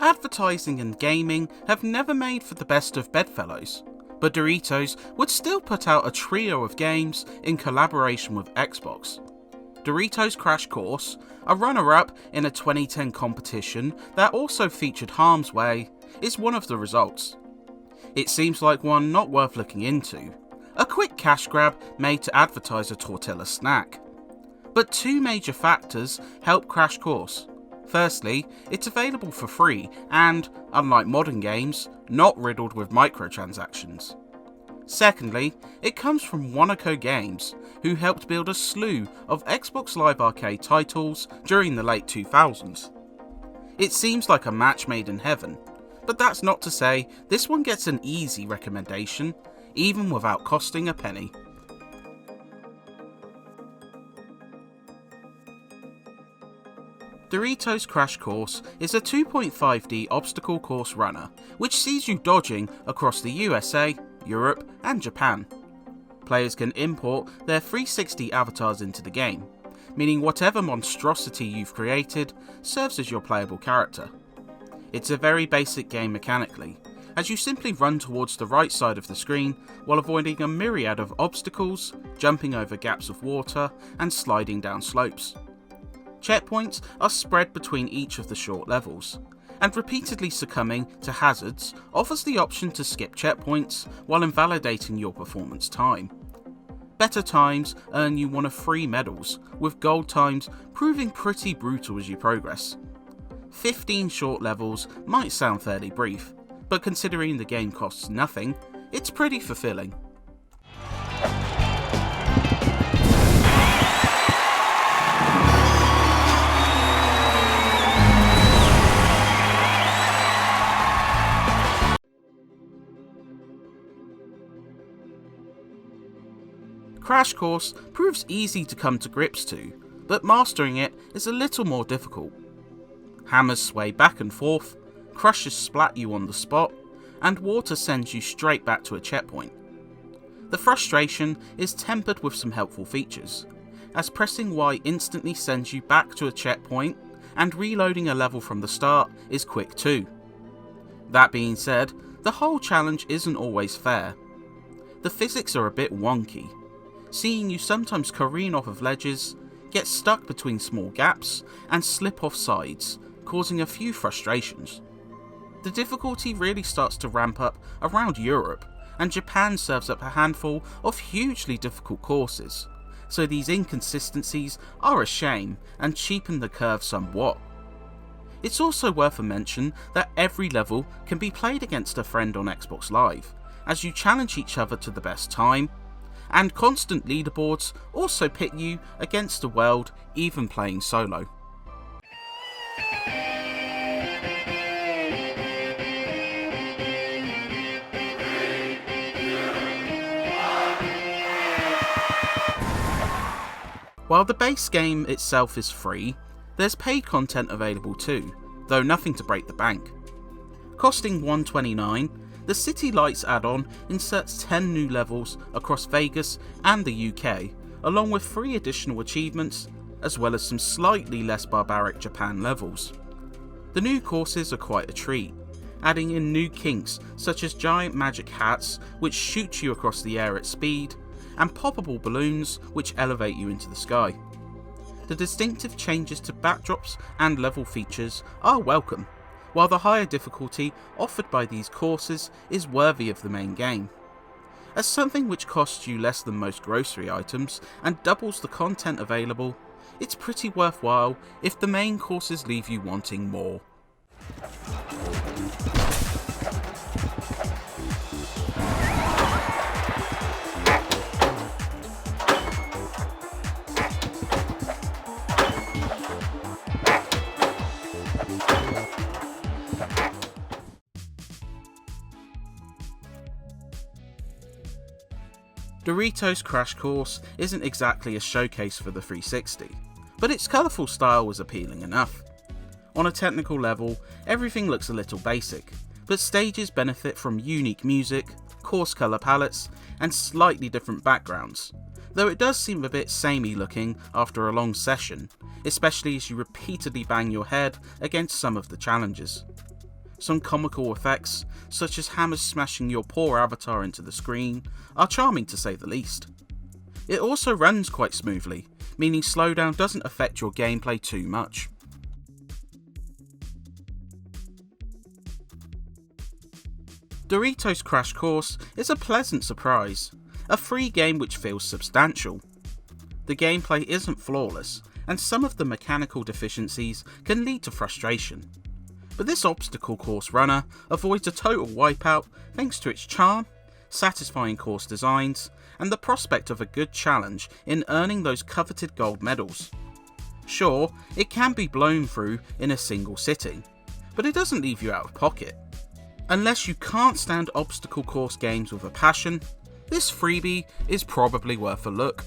Advertising and gaming have never made for the best of bedfellows, but Doritos would still put out a trio of games in collaboration with Xbox. Doritos Crash Course, a runner-up in a 2010 competition that also featured Harm's Way, is one of the results. It seems like one not worth looking into, a quick cash grab made to advertise a tortilla snack. But two major factors help Crash Course. Firstly, it's available for free and, unlike modern games, not riddled with microtransactions. Secondly, it comes from Wanaco Games, who helped build a slew of Xbox Live Arcade titles during the late 2000s. It seems like a match made in heaven, but that's not to say this one gets an easy recommendation, even without costing a penny. Doritos Crash Course is a 2.5D obstacle course runner, which sees you dodging across the USA, Europe, and Japan. Players can import their 360 avatars into the game, meaning whatever monstrosity you've created serves as your playable character. It's a very basic game mechanically, as you simply run towards the right side of the screen while avoiding a myriad of obstacles, jumping over gaps of water, and sliding down slopes. Checkpoints are spread between each of the short levels, and repeatedly succumbing to hazards offers the option to skip checkpoints while invalidating your performance time. Better times earn you one of 3 medals, with gold times proving pretty brutal as you progress. 15 short levels might sound fairly brief, but considering the game costs nothing, it's pretty fulfilling. Crash Course proves easy to come to grips to, but mastering it is a little more difficult. Hammers sway back and forth, crushes splat you on the spot, and water sends you straight back to a checkpoint. The frustration is tempered with some helpful features, as pressing Y instantly sends you back to a checkpoint, and reloading a level from the start is quick too. That being said, the whole challenge isn't always fair. The physics are a bit wonky, seeing you sometimes careen off of ledges, get stuck between small gaps, and slip off sides, causing a few frustrations. The difficulty really starts to ramp up around Europe, and Japan serves up a handful of hugely difficult courses, so these inconsistencies are a shame and cheapen the curve somewhat. It's also worth a mention that every level can be played against a friend on Xbox Live, as you challenge each other to the best time, and constant leaderboards also pit you against the world, even playing solo. While the base game itself is free, there's paid content available too, though nothing to break the bank. Costing $1.29, the City Lights add-on inserts 10 new levels across Vegas and the UK, along with 3 additional achievements, as well as some slightly less barbaric Japan levels. The new courses are quite a treat, adding in new kinks such as giant magic hats which shoot you across the air at speed, and poppable balloons which elevate you into the sky. The distinctive changes to backdrops and level features are welcome, while the higher difficulty offered by these courses is worthy of the main game. As something which costs you less than most grocery items and doubles the content available, it's pretty worthwhile if the main courses leave you wanting more. Doritos Crash Course isn't exactly a showcase for the 360, but its colourful style was appealing enough. On a technical level, everything looks a little basic, but stages benefit from unique music, coarse colour palettes, and slightly different backgrounds, though it does seem a bit samey looking after a long session, especially as you repeatedly bang your head against some of the challenges. Some comical effects, such as hammers smashing your poor avatar into the screen, are charming to say the least. It also runs quite smoothly, meaning slowdown doesn't affect your gameplay too much. Doritos Crash Course is a pleasant surprise, a free game which feels substantial. The gameplay isn't flawless, and some of the mechanical deficiencies can lead to frustration. But this obstacle course runner avoids a total wipeout thanks to its charm, satisfying course designs, and the prospect of a good challenge in earning those coveted gold medals. Sure, it can be blown through in a single sitting, but it doesn't leave you out of pocket. Unless you can't stand obstacle course games with a passion, this freebie is probably worth a look.